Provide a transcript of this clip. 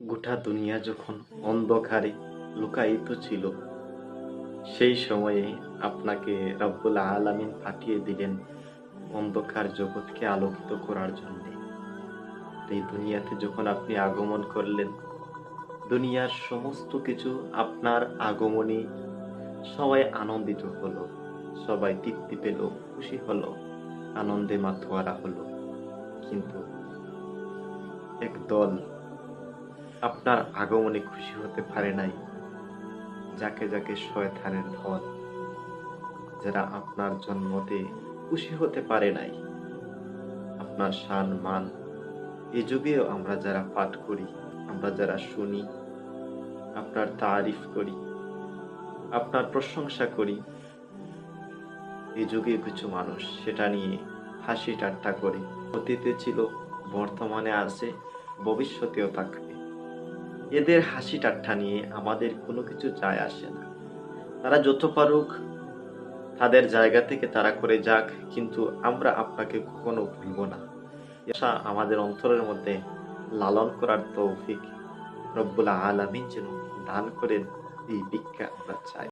গোটা দুনিয়া যখন অন্ধকারে লুকায়িত ছিল, সেই সময়ে আপনাকে রব্বুল আলামিন পাঠিয়ে দিলেন অন্ধকার জগৎকে আলোকিত করার জন্যে। এই দুনিয়াতে যখন আপনি আগমন করলেন, দুনিয়ার সমস্ত কিছু আপনার আগমনে সবাই আনন্দিত হলো, সবাই তৃপ্তি পেল, খুশি হলো, আনন্দে মাতোয়ারা হলো। কিন্তু একদল আপনার আগমনে খুশি হতে পারে নাই, যাকে যাকে শয়তানের দল, যারা আপনার জন্মতে খুশি হতে পারে নাই। আপনার শান মান এ যুগেও আমরা যারা পাঠ করি, আমরা যারা শুনি, আপনার তারিফ করি, আপনার প্রশংসা করি, এই যুগে কিছু মানুষ সেটা নিয়ে হাসি ঠাট্টা করে। অতীতে ছিল, বর্তমানে আছে, ভবিষ্যতেও থাকবে। এদের হাসি ঠাট্টা নিয়ে আমাদের কোনো কিছু যায় আসে না। তারা যত পারুক তাদের জায়গা থেকে তারা করে যাক, কিন্তু আমরা আপনাকে কখনো ভুলব না। আশা আমাদের অন্তরের মধ্যে লালন করার তৌফিক রব্বুল আলামিন যেন দান করেন, এই ভিক্ষা আমরা চাই।